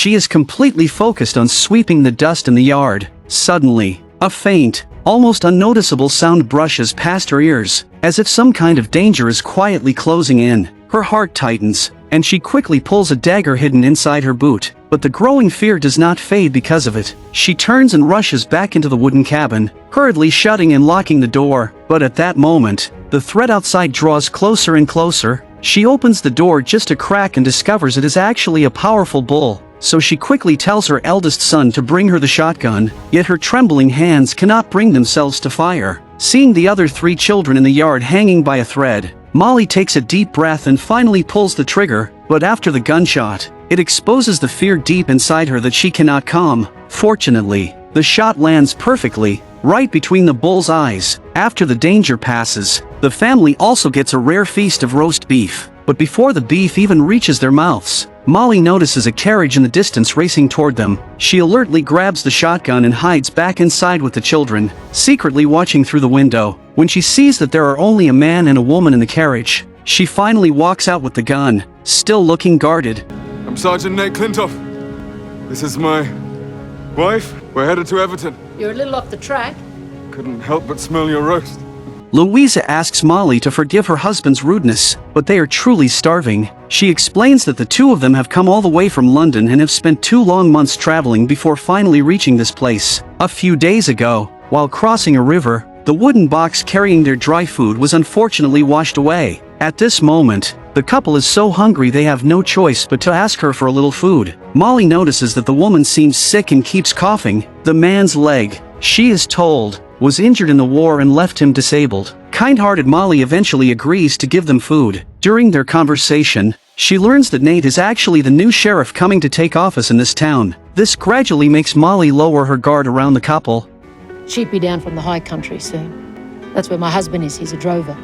She is completely focused on sweeping the dust in the yard. Suddenly, a faint, almost unnoticeable sound brushes past her ears, as if some kind of danger is quietly closing in. Her heart tightens, and she quickly pulls a dagger hidden inside her boot. But the growing fear does not fade because of it. She turns and rushes back into the wooden cabin, hurriedly shutting and locking the door. But at that moment, the threat outside draws closer and closer. She opens the door just a crack and discovers it is actually a powerful bull. So she quickly tells her eldest son to bring her the shotgun, yet her trembling hands cannot bring themselves to fire. Seeing the other 3 children in the yard hanging by a thread, Molly takes a deep breath and finally pulls the trigger, but after the gunshot, it exposes the fear deep inside her that she cannot calm. Fortunately, the shot lands perfectly, right between the bull's eyes. After the danger passes, the family also gets a rare feast of roast beef. But before the beef even reaches their mouths, Molly notices a carriage in the distance racing toward them. She alertly grabs the shotgun and hides back inside with the children, secretly watching through the window. When she sees that there are only a man and a woman in the carriage, she finally walks out with the gun, still looking guarded. I'm Sergeant Nate Clintoff. This is my wife. We're headed to Everton. You're a little off the track. Couldn't help but smell your roast. Louisa asks Molly to forgive her husband's rudeness, but they are truly starving. She explains that the 2 of them have come all the way from London and have spent 2 long months traveling before finally reaching this place. A few days ago, while crossing a river, the wooden box carrying their dry food was unfortunately washed away. At this moment, the couple is so hungry they have no choice but to ask her for a little food. Molly notices that the woman seems sick and keeps coughing. The man's leg, she is told, was injured in the war and left him disabled. Kind-hearted Molly eventually agrees to give them food. During their conversation, she learns that Nate is actually the new sheriff coming to take office in this town. This gradually makes Molly lower her guard around the couple. She'd be down from the high country soon. That's where my husband is. He's a drover.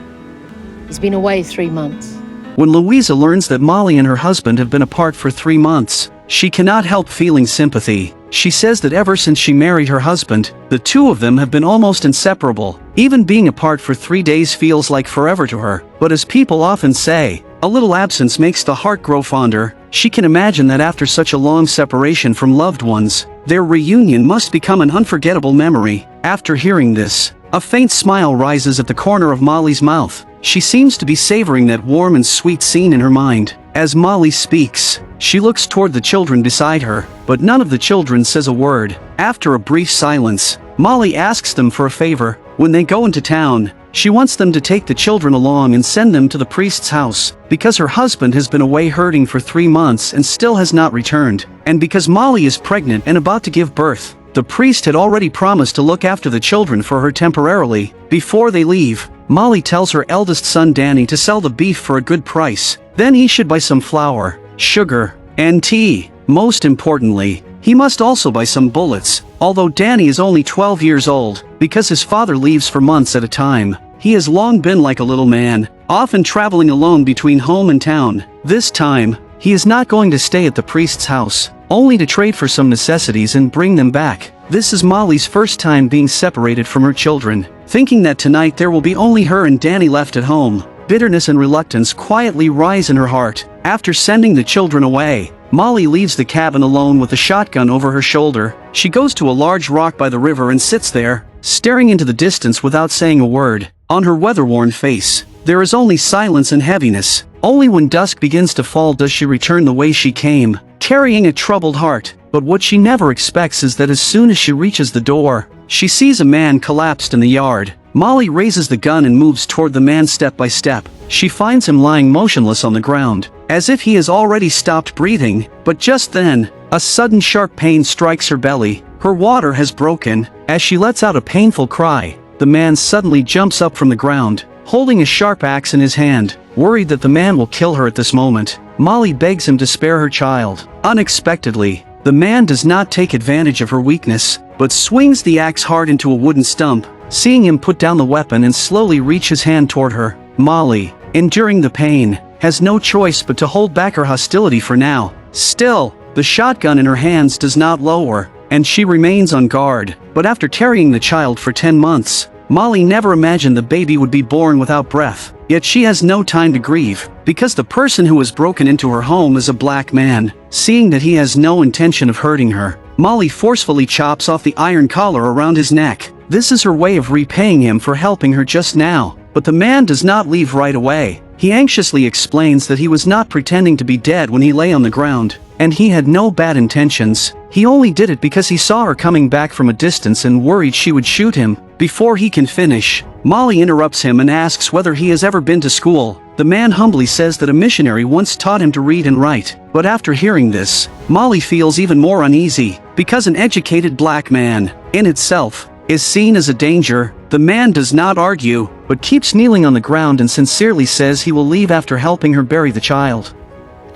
He's been away 3 months. When Louisa learns that Molly and her husband have been apart for 3 months, she cannot help feeling sympathy. She says that ever since she married her husband, the 2 of them have been almost inseparable. Even being apart for 3 days feels like forever to her. But as people often say, a little absence makes the heart grow fonder. She can imagine that after such a long separation from loved ones, their reunion must become an unforgettable memory. After hearing this, a faint smile rises at the corner of Molly's mouth. She seems to be savoring that warm and sweet scene in her mind. As Molly speaks, she looks toward the children beside her, but none of the children says a word. After a brief silence, Molly asks them for a favor. When they go into town, she wants them to take the children along and send them to the priest's house, because her husband has been away herding for 3 months and still has not returned, and because Molly is pregnant and about to give birth. The priest had already promised to look after the children for her temporarily. Before they leave, Molly tells her eldest son Danny to sell the beef for a good price. Then he should buy some flour, sugar, and tea. Most importantly, he must also buy some bullets. Although Danny is only 12 years old, because his father leaves for months at a time, he has long been like a little man, often traveling alone between home and town. This time, he is not going to stay at the priest's house, only to trade for some necessities and bring them back. This is Molly's first time being separated from her children. Thinking that tonight there will be only her and Danny left at home, bitterness and reluctance quietly rise in her heart. After sending the children away, Molly leaves the cabin alone with a shotgun over her shoulder. She goes to a large rock by the river and sits there, staring into the distance without saying a word. On her weather-worn face, there is only silence and heaviness. Only when dusk begins to fall does she return the way she came, carrying a troubled heart. But what she never expects is that as soon as she reaches the door, she sees a man collapsed in the yard. Molly raises the gun and moves toward the man step by step. She finds him lying motionless on the ground, as if he has already stopped breathing. But just then, a sudden sharp pain strikes her belly. Her water has broken. As she lets out a painful cry, the man suddenly jumps up from the ground, holding a sharp axe in his hand. Worried that the man will kill her at this moment, Molly begs him to spare her child. Unexpectedly, the man does not take advantage of her weakness, but swings the axe hard into a wooden stump. Seeing him put down the weapon and slowly reach his hand toward her, Molly, enduring the pain, has no choice but to hold back her hostility for now. Still, the shotgun in her hands does not lower, and she remains on guard. But after carrying the child for 10 months, Molly never imagined the baby would be born without breath, yet she has no time to grieve, because the person who has broken into her home is a black man. Seeing that he has no intention of hurting her, Molly forcefully chops off the iron collar around his neck. This is her way of repaying him for helping her just now, but the man does not leave right away. He anxiously explains that he was not pretending to be dead when he lay on the ground, and he had no bad intentions. He only did it because he saw her coming back from a distance and worried she would shoot him. Before he can finish, Molly interrupts him and asks whether he has ever been to school. The man humbly says that a missionary once taught him to read and write, but after hearing this, Molly feels even more uneasy, because an educated black man, in itself, is seen as a danger. The man does not argue, but keeps kneeling on the ground and sincerely says he will leave after helping her bury the child.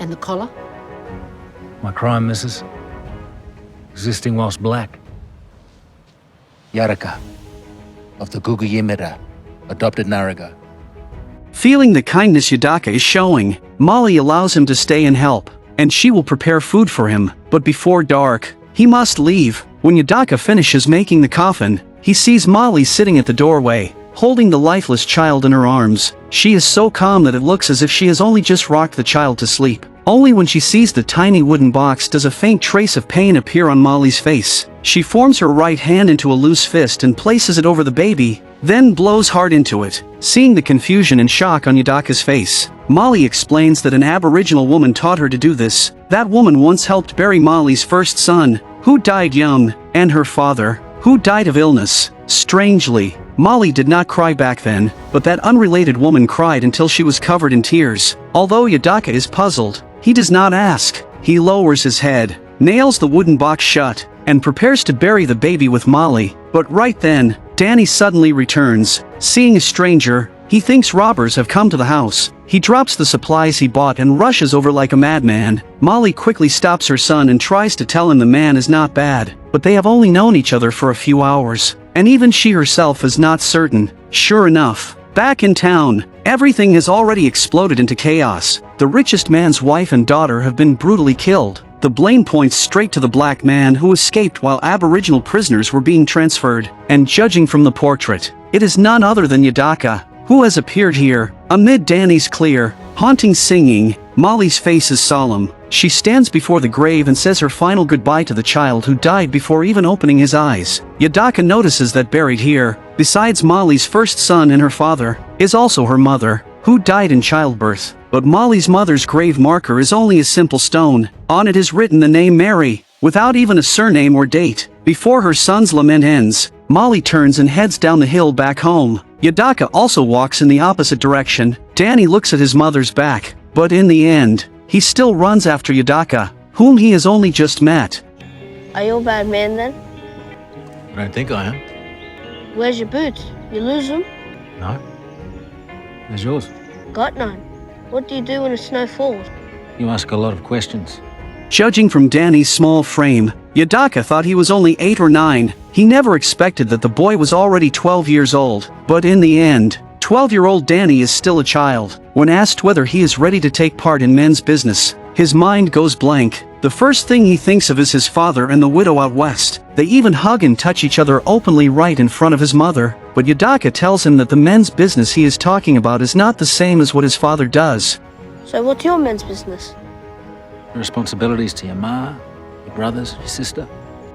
And the collar? My crime, missus? Existing whilst black. Yadaka, of the Guguyimera, adopted Naraga. Feeling the kindness Yadaka is showing, Molly allows him to stay and help, and she will prepare food for him, but before dark, he must leave. When Yadaka finishes making the coffin, he sees Molly sitting at the doorway, holding the lifeless child in her arms. She is so calm that it looks as if she has only just rocked the child to sleep. Only when she sees the tiny wooden box does a faint trace of pain appear on Molly's face. She forms her right hand into a loose fist and places it over the baby, then blows hard into it. Seeing the confusion and shock on Yadaka's face, Molly explains that an Aboriginal woman taught her to do this. That woman once helped bury Molly's first son, who died young, and her father, who died of illness. Strangely, Molly did not cry back then, but that unrelated woman cried until she was covered in tears. Although Yadaka is puzzled, he does not ask. He lowers his head, nails the wooden box shut, and prepares to bury the baby with Molly. But right then, Danny suddenly returns. Seeing a stranger, he thinks robbers have come to the house. He drops the supplies he bought and rushes over like a madman. Molly quickly stops her son and tries to tell him the man is not bad, but they have only known each other for a few hours, and even she herself is not certain. Sure enough, back in town, everything has already exploded into chaos. The richest man's wife and daughter have been brutally killed. The blame points straight to the black man who escaped while Aboriginal prisoners were being transferred, and judging from the portrait, it is none other than Yadaka, who has appeared here. Amid Danny's clear, haunting singing, Molly's face is solemn. She stands before the grave and says her final goodbye to the child who died before even opening his eyes. Yadaka notices that buried here, besides Molly's first son and her father, is also her mother, who died in childbirth. But Molly's mother's grave marker is only a simple stone. On it is written the name Mary, without even a surname or date. Before her son's lament ends, Molly turns and heads down the hill back home. Yadaka also walks in the opposite direction. Danny looks at his mother's back, but in the end, he still runs after Yadaka, whom he has only just met. Are you a bad man then? I don't think I am. Where's your boots? You lose them? No. Where's yours? Got none. What do you do when the snow falls? You ask a lot of questions. Judging from Danny's small frame, Yadaka thought he was only 8 or 9. He never expected that the boy was already 12 years old. But in the end, 12-year-old Danny is still a child. When asked whether he is ready to take part in men's business, his mind goes blank. The first thing he thinks of is his father and the widow out west. They even hug and touch each other openly right in front of his mother. But Yadaka tells him that the men's business he is talking about is not the same as what his father does. So what's your men's business? Responsibilities to your ma, your brothers, your sister.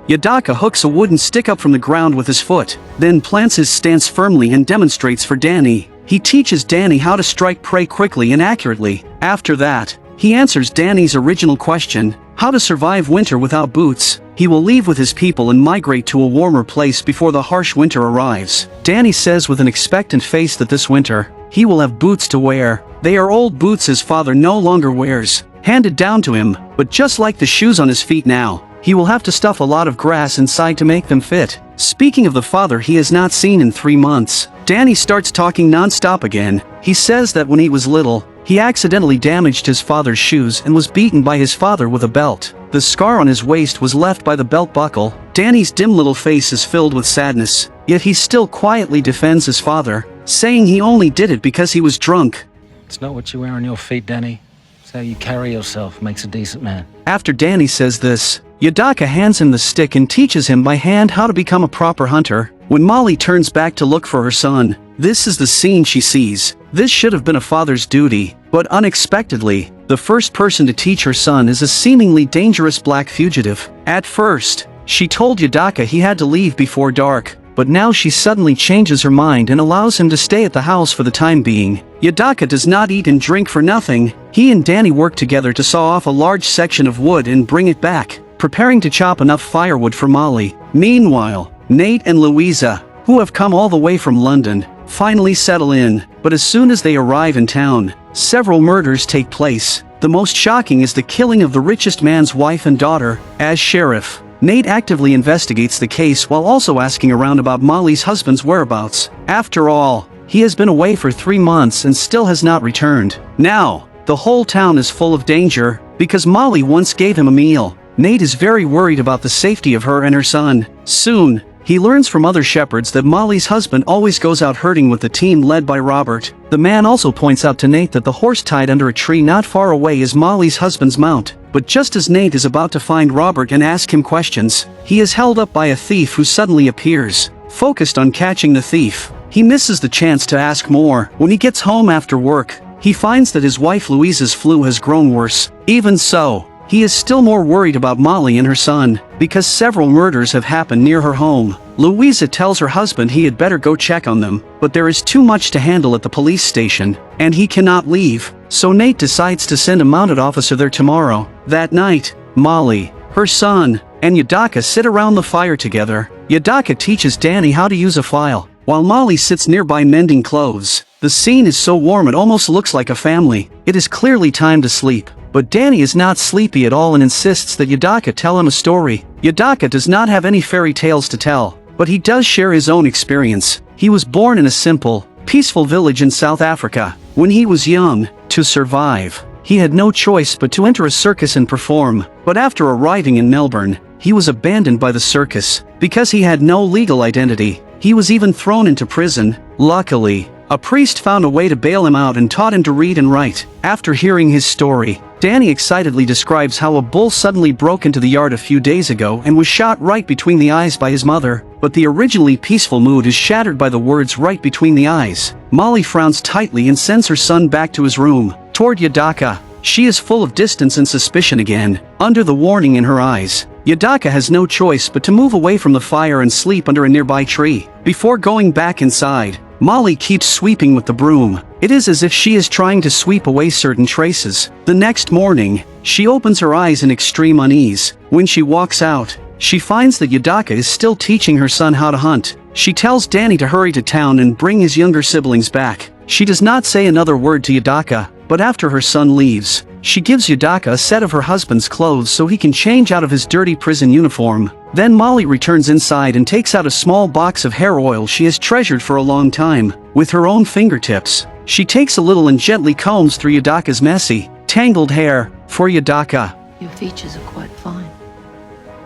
Yadaka hooks a wooden stick up from the ground with his foot, then plants his stance firmly and demonstrates for Danny. He teaches Danny how to strike prey quickly and accurately. After that, he answers Danny's original question, how to survive winter without boots. He will leave with his people and migrate to a warmer place before the harsh winter arrives. Danny says with an expectant face that this winter, he will have boots to wear. They are old boots his father no longer wears, handed down to him, but just like the shoes on his feet now, he will have to stuff a lot of grass inside to make them fit. Speaking of the father he has not seen in 3 months, Danny starts talking non-stop again. He says that when he was little, he accidentally damaged his father's shoes and was beaten by his father with a belt. The scar on his waist was left by the belt buckle. Danny's dim little face is filled with sadness, yet he still quietly defends his father, saying he only did it because he was drunk. It's not what you wear on your feet, Danny. It's how you carry yourself makes a decent man. After Danny says this, Yadaka hands him the stick and teaches him by hand how to become a proper hunter. When Molly turns back to look for her son, this is the scene she sees. This should have been a father's duty, but unexpectedly, the first person to teach her son is a seemingly dangerous black fugitive. At first, she told Yadaka he had to leave before dark, but now she suddenly changes her mind and allows him to stay at the house for the time being. Yadaka does not eat and drink for nothing. He and Danny work together to saw off a large section of wood and bring it back, preparing to chop enough firewood for Molly. Meanwhile, Nate and Louisa, who have come all the way from London, finally settle in, but as soon as they arrive in town, several murders take place. The most shocking is the killing of the richest man's wife and daughter. As sheriff, Nate actively investigates the case while also asking around about Molly's husband's whereabouts. After all, he has been away for 3 months and still has not returned. Now, the whole town is full of danger, because Molly once gave him a meal. Nate is very worried about the safety of her and her son. Soon, he learns from other shepherds that Molly's husband always goes out herding with the team led by Robert. The man also points out to Nate that the horse tied under a tree not far away is Molly's husband's mount. But just as Nate is about to find Robert and ask him questions, he is held up by a thief who suddenly appears. Focused on catching the thief, he misses the chance to ask more. When he gets home after work, he finds that his wife Louisa's flu has grown worse. Even so, he is still more worried about Molly and her son, because several murders have happened near her home. Louisa tells her husband he had better go check on them, but there is too much to handle at the police station, and he cannot leave, so Nate decides to send a mounted officer there tomorrow. That night, Molly, her son, and Yadaka sit around the fire together. Yadaka teaches Danny how to use a file, while Molly sits nearby mending clothes. The scene is so warm it almost looks like a family. It is clearly time to sleep. But Danny is not sleepy at all and insists that Yadaka tell him a story. Yadaka does not have any fairy tales to tell, but he does share his own experience. He was born in a simple, peaceful village in South Africa. When he was young, to survive, he had no choice but to enter a circus and perform. But after arriving in Melbourne, he was abandoned by the circus. Because he had no legal identity, he was even thrown into prison. Luckily, a priest found a way to bail him out and taught him to read and write. After hearing his story, Danny excitedly describes how a bull suddenly broke into the yard a few days ago and was shot right between the eyes by his mother. But the originally peaceful mood is shattered by the words "right between the eyes." Molly frowns tightly and sends her son back to his room. Toward Yadaka, she is full of distance and suspicion again. Under the warning in her eyes, Yadaka has no choice but to move away from the fire and sleep under a nearby tree. Before going back inside, Molly keeps sweeping with the broom. It is as if she is trying to sweep away certain traces. The next morning, she opens her eyes in extreme unease. When she walks out, she finds that Yadaka is still teaching her son how to hunt. She tells Danny to hurry to town and bring his younger siblings back. She does not say another word to Yadaka, but after her son leaves, she gives Yadaka a set of her husband's clothes so he can change out of his dirty prison uniform. Then Molly returns inside and takes out a small box of hair oil she has treasured for a long time. With her own fingertips, she takes a little and gently combs through Yadaka's messy, tangled hair. For Yadaka, Your features are quite fine.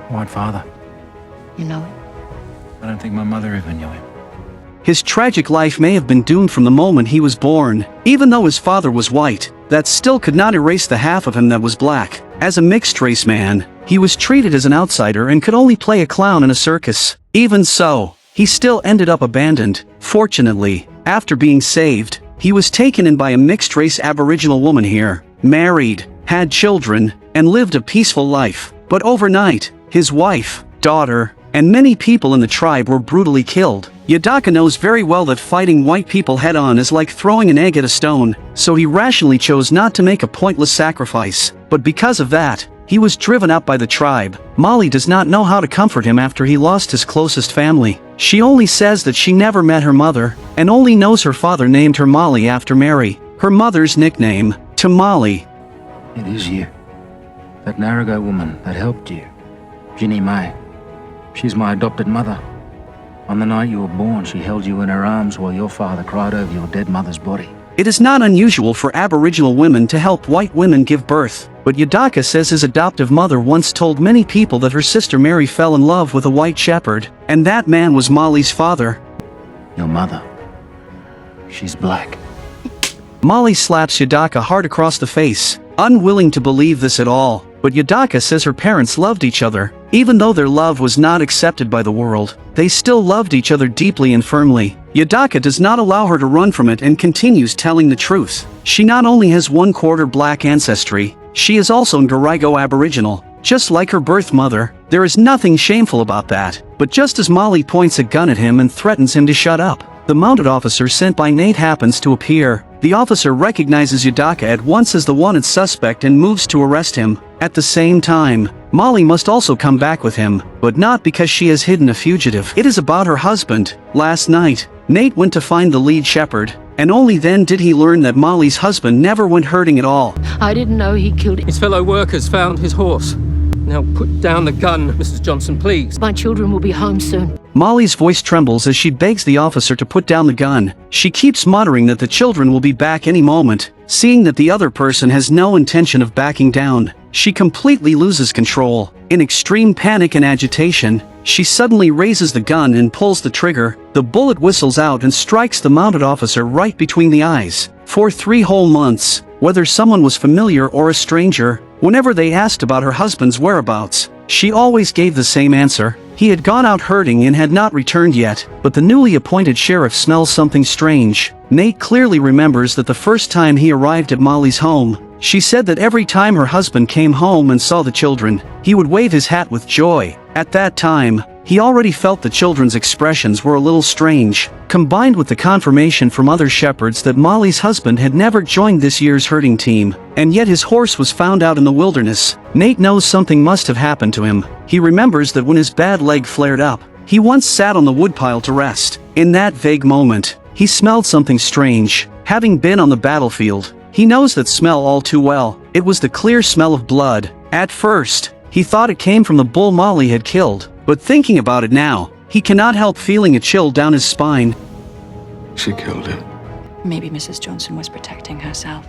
White father. You know it. I don't think my mother even knew him. his tragic life may have been doomed from the moment he was born. Even though his father was white, that still could not erase the half of him that was black. As a mixed-race man, he was treated as an outsider and could only play a clown in a circus. Even so, he still ended up abandoned. Fortunately, after being saved, he was taken in by a mixed-race Aboriginal woman here, married, had children, and lived a peaceful life. But overnight, his wife, daughter, and many people in the tribe were brutally killed. Yadaka knows very well that fighting white people head-on is like throwing an egg at a stone, so he rationally chose not to make a pointless sacrifice. But because of that, he was driven out by the tribe. Molly does not know how to comfort him after he lost his closest family. She only says that she never met her mother, and only knows her father named her Molly after Mary, her mother's nickname. To Molly, It is you. That Narragansett woman that helped you. Ginny May. She's my adopted mother. On the night you were born, she held you in her arms while your father cried over your dead mother's body. it is not unusual for Aboriginal women to help white women give birth, but Yadaka says his adoptive mother once told many people that her sister Mary fell in love with a white shepherd, and that man was Molly's father. Your mother. She's black. Molly slaps Yadaka hard across the face, unwilling to believe this at all, but Yadaka says her parents loved each other. Even though their love was not accepted by the world, they still loved each other deeply and firmly. Yadaka does not allow her to run from it and continues telling the truth. She not only has 1/4 black ancestry, she is also Ngarigo Aboriginal. Just like her birth mother, there is nothing shameful about that. But just as Molly points a gun at him and threatens him to shut up, the mounted officer sent by Nate happens to appear. The officer recognizes Yadaka at once as the wanted suspect and moves to arrest him. At the same time, Molly must also come back with him, but not because she has hidden a fugitive. It is about her husband. Last night, Nate went to find the lead shepherd, and only then did he learn that Molly's husband never went herding at all. I didn't know he killed His fellow workers found his horse. Now put down the gun, Mrs. Johnson, please. My children will be home soon. Molly's voice trembles as she begs the officer to put down the gun. She keeps muttering that the children will be back any moment. Seeing that the other person has no intention of backing down, she completely loses control. In extreme panic and agitation, she suddenly raises the gun and pulls the trigger. The bullet whistles out and strikes the mounted officer right between the eyes. For 3 whole months, whether someone was familiar or a stranger, whenever they asked about her husband's whereabouts, she always gave the same answer. He had gone out herding and had not returned yet, but the newly appointed sheriff smells something strange. Nate clearly remembers that the first time he arrived at Molly's home, she said that every time her husband came home and saw the children, he would wave his hat with joy. At that time, he already felt the children's expressions were a little strange, combined with the confirmation from other shepherds that Molly's husband had never joined this year's herding team, and yet his horse was found out in the wilderness. Nate knows something must have happened to him. He remembers that when his bad leg flared up, he once sat on the woodpile to rest. In that vague moment, he smelled something strange. Having been on the battlefield, he knows that smell all too well. It was the clear smell of blood. At first, he thought it came from the bull Molly had killed, but thinking about it now, he cannot help feeling a chill down his spine. She killed him. Maybe Mrs. Johnson was protecting herself.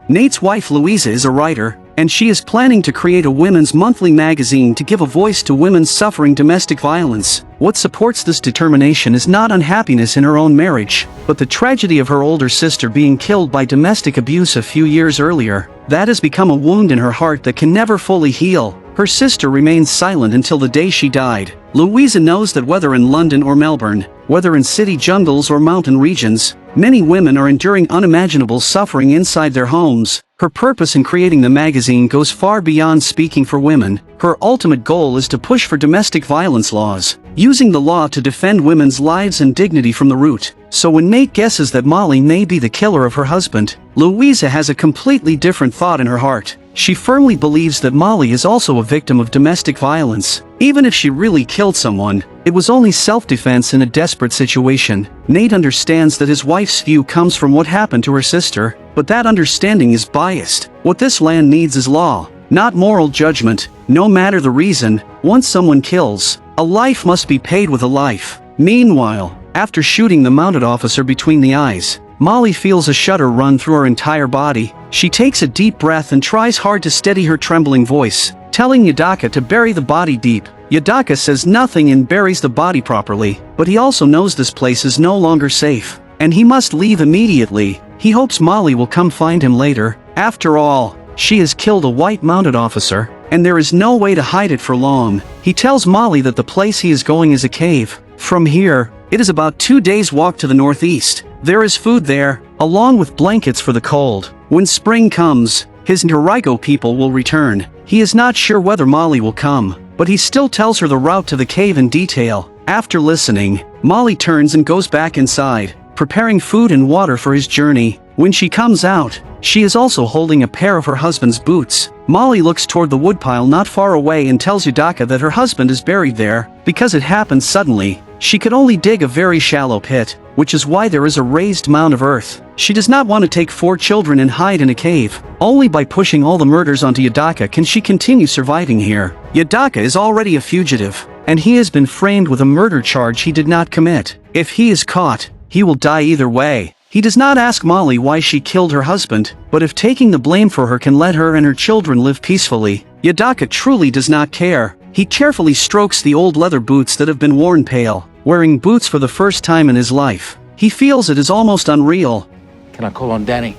Nate's wife Louisa is a writer, and she is planning to create a women's monthly magazine to give a voice to women suffering domestic violence. What supports this determination is not unhappiness in her own marriage, but the tragedy of her older sister being killed by domestic abuse a few years earlier. That has become a wound in her heart that can never fully heal. Her sister remains silent until the day she died. Louisa knows that whether in London or Melbourne, whether in city jungles or mountain regions, many women are enduring unimaginable suffering inside their homes. Her purpose in creating the magazine goes far beyond speaking for women. Her ultimate goal is to push for domestic violence laws, using the law to defend women's lives and dignity from the root. So when Nate guesses that Molly may be the killer of her husband, Louisa has a completely different thought in her heart. She firmly believes that Molly is also a victim of domestic violence. Even if she really killed someone, it was only self-defense in a desperate situation. Nate understands that his wife's view comes from what happened to her sister, but that understanding is biased. What this land needs is law, not moral judgment. No matter the reason, once someone kills, a life must be paid with a life. Meanwhile, after shooting the mounted officer between the eyes, Molly feels a shudder run through her entire body. She takes a deep breath and tries hard to steady her trembling voice, telling Yadaka to bury the body deep. Yadaka says nothing and buries the body properly, but he also knows this place is no longer safe, and he must leave immediately. He hopes Molly will come find him later. After all, she has killed a white mounted officer, and there is no way to hide it for long. He tells Molly that the place he is going is a cave. From here, it is about 2 days' walk to the northeast. There is food there, along with blankets for the cold. When spring comes, his Ngarigo people will return. He is not sure whether Molly will come, but he still tells her the route to the cave in detail. After listening, Molly turns and goes back inside, preparing food and water for his journey. When she comes out, she is also holding a pair of her husband's boots. Molly looks toward the woodpile not far away and tells Yadaka that her husband is buried there. Because it happened suddenly, she could only dig a very shallow pit, which is why there is a raised mound of earth. She does not want to take 4 children and hide in a cave. Only by pushing all the murders onto Yadaka can she continue surviving here. Yadaka is already a fugitive, and he has been framed with a murder charge he did not commit. If he is caught, he will die either way. He does not ask Molly why she killed her husband, but if taking the blame for her can let her and her children live peacefully, Yadaka truly does not care. He carefully strokes the old leather boots that have been worn pale. Wearing boots for the first time in his life, he feels it is almost unreal. Can I call on Danny?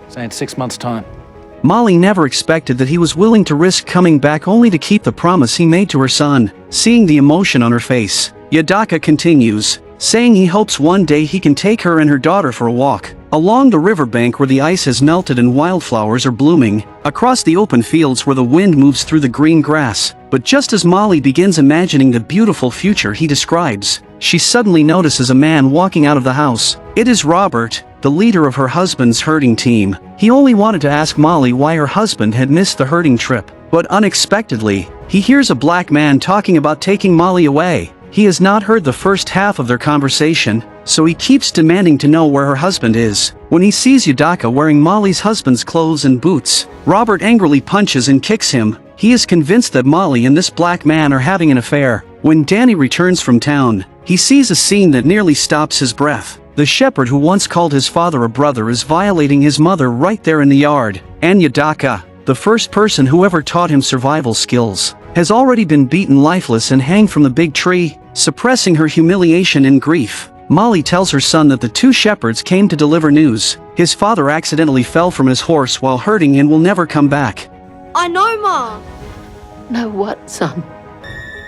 Say in 6 months' time. Molly never expected that he was willing to risk coming back only to keep the promise he made to her son. Seeing the emotion on her face, Yadaka continues, saying he hopes one day he can take her and her daughter for a walk along the riverbank where the ice has melted and wildflowers are blooming, across the open fields where the wind moves through the green grass. But just as Molly begins imagining the beautiful future he describes, she suddenly notices a man walking out of the house. It is Robert, the leader of her husband's herding team. He only wanted to ask Molly why her husband had missed the herding trip, but unexpectedly, he hears a black man talking about taking Molly away. He has not heard the first half of their conversation, so he keeps demanding to know where her husband is. When he sees Yadaka wearing Molly's husband's clothes and boots, Robert angrily punches and kicks him. He is convinced that Molly and this black man are having an affair. When Danny returns from town, he sees a scene that nearly stops his breath. The shepherd who once called his father a brother is violating his mother right there in the yard, and Yadaka, the first person who ever taught him survival skills, has already been beaten lifeless and hanged from the big tree. Suppressing her humiliation and grief, Molly tells her son that the two shepherds came to deliver news. His father accidentally fell from his horse while herding and will never come back. I know, Ma. No what, son?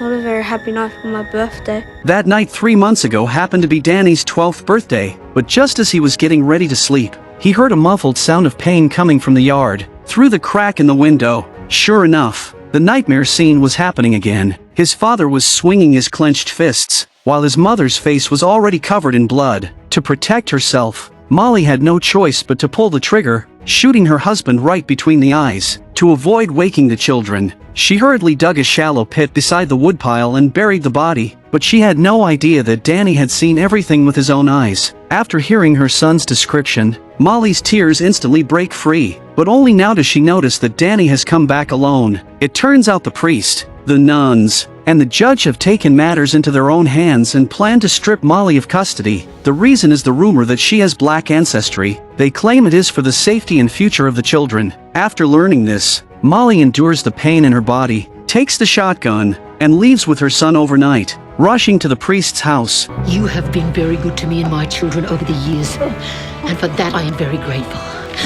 Not a very happy night for my birthday. That night 3 months ago happened to be Danny's 12th birthday, but just as he was getting ready to sleep, he heard a muffled sound of pain coming from the yard, through the crack in the window. Sure enough, the nightmare scene was happening again. His father was swinging his clenched fists, while his mother's face was already covered in blood. To protect herself, Molly had no choice but to pull the trigger, shooting her husband right between the eyes. To avoid waking the children, she hurriedly dug a shallow pit beside the woodpile and buried the body, but she had no idea that Danny had seen everything with his own eyes. After hearing her son's description, Molly's tears instantly break free, but only now does she notice that Danny has come back alone. It turns out the priest, the nuns, and the judge have taken matters into their own hands and plan to strip Molly of custody. The reason is the rumor that she has black ancestry. They claim it is for the safety and future of the children. After learning this, Molly endures the pain in her body, takes the shotgun, and leaves with her son overnight, rushing to the priest's house. You have been very good to me and my children over the years, and for that I am very grateful.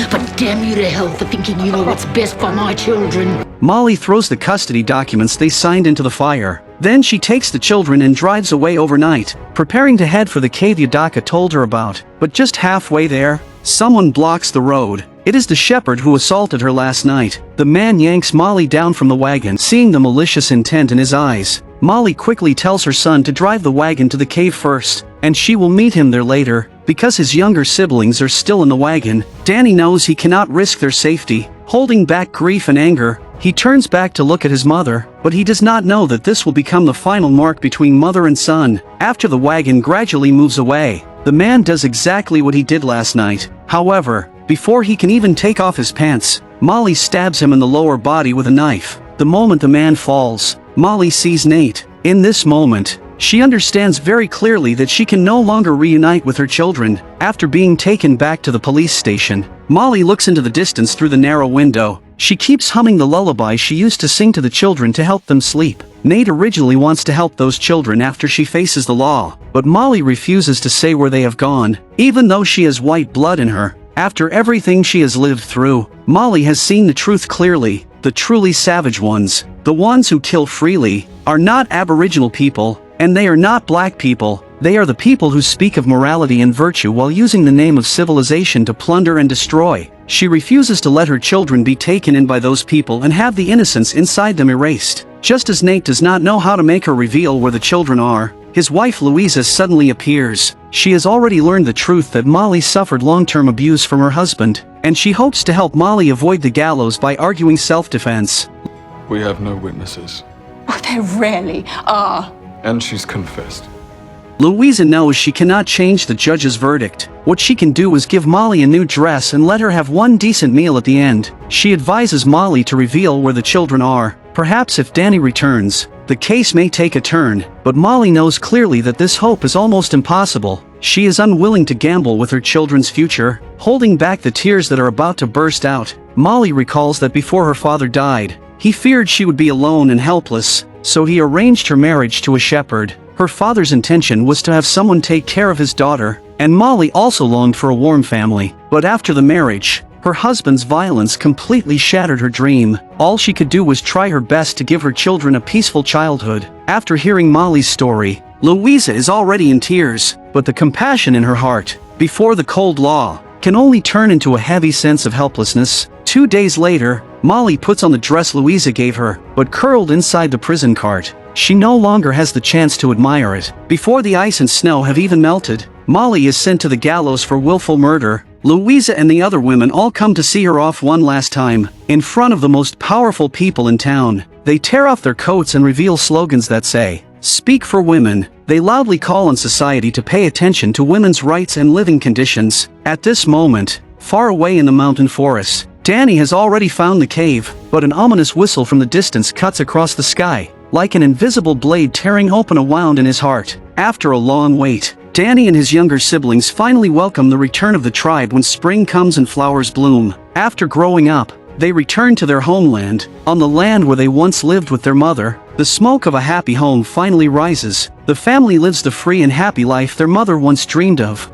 But damn you to hell for thinking you know what's best for my children. Molly throws the custody documents they signed into the fire. Then she takes the children and drives away overnight, preparing to head for the cave Yadaka told her about. But just halfway there, someone blocks the road. It is the shepherd who assaulted her last night. The man yanks Molly down from the wagon. Seeing the malicious intent in his eyes, Molly quickly tells her son to drive the wagon to the cave first, and she will meet him there later. Because his younger siblings are still in the wagon, Danny knows he cannot risk their safety. Holding back grief and anger, he turns back to look at his mother, but he does not know that this will become the final mark between mother and son. After the wagon gradually moves away, the man does exactly what he did last night. However, before he can even take off his pants, Molly stabs him in the lower body with a knife. The moment the man falls, Molly sees Nate. In this moment, she understands very clearly that she can no longer reunite with her children. After being taken back to the police station, Molly looks into the distance through the narrow window. She keeps humming the lullaby she used to sing to the children to help them sleep. Nate originally wants to help those children after she faces the law, but Molly refuses to say where they have gone, even though she has white blood in her. After everything she has lived through, Molly has seen the truth clearly. The truly savage ones, the ones who kill freely, are not Aboriginal people, and they are not black people. They are the people who speak of morality and virtue while using the name of civilization to plunder and destroy. She refuses to let her children be taken in by those people and have the innocence inside them erased. Just as Nate does not know how to make her reveal where the children are, his wife Louisa suddenly appears. She has already learned the truth that Molly suffered long-term abuse from her husband, and she hopes to help Molly avoid the gallows by arguing self-defense. We have no witnesses. Oh, there really are. And she's confessed. Louisa knows she cannot change the judge's verdict. What she can do is give Molly a new dress and let her have one decent meal at the end. She advises Molly to reveal where the children are. Perhaps if Danny returns, the case may take a turn, but Molly knows clearly that this hope is almost impossible. She is unwilling to gamble with her children's future. Holding back the tears that are about to burst out, Molly recalls that before her father died, he feared she would be alone and helpless, so he arranged her marriage to a shepherd. Her father's intention was to have someone take care of his daughter, and Molly also longed for a warm family. But after the marriage, Her husband's violence completely shattered her dream. All she could do was try her best to give her children a peaceful childhood. After hearing Molly's story, Louisa is already in tears, but the compassion in her heart, before the cold law, can only turn into a heavy sense of helplessness. 2 days later, Molly puts on the dress Louisa gave her, but curled inside the prison cart, she no longer has the chance to admire it. Before the ice and snow have even melted, Molly is sent to the gallows for willful murder. Louisa and the other women all come to see her off one last time. In front of the most powerful people in town, they tear off their coats and reveal slogans that say, "Speak for women." They loudly call on society to pay attention to women's rights and living conditions. At this moment, far away in the mountain forests, Danny has already found the cave, but an ominous whistle from the distance cuts across the sky, like an invisible blade tearing open a wound in his heart. After a long wait, Danny and his younger siblings finally welcome the return of the tribe when spring comes and flowers bloom. After growing up, they return to their homeland, on the land where they once lived with their mother. The smoke of a happy home finally rises. The family lives the free and happy life their mother once dreamed of.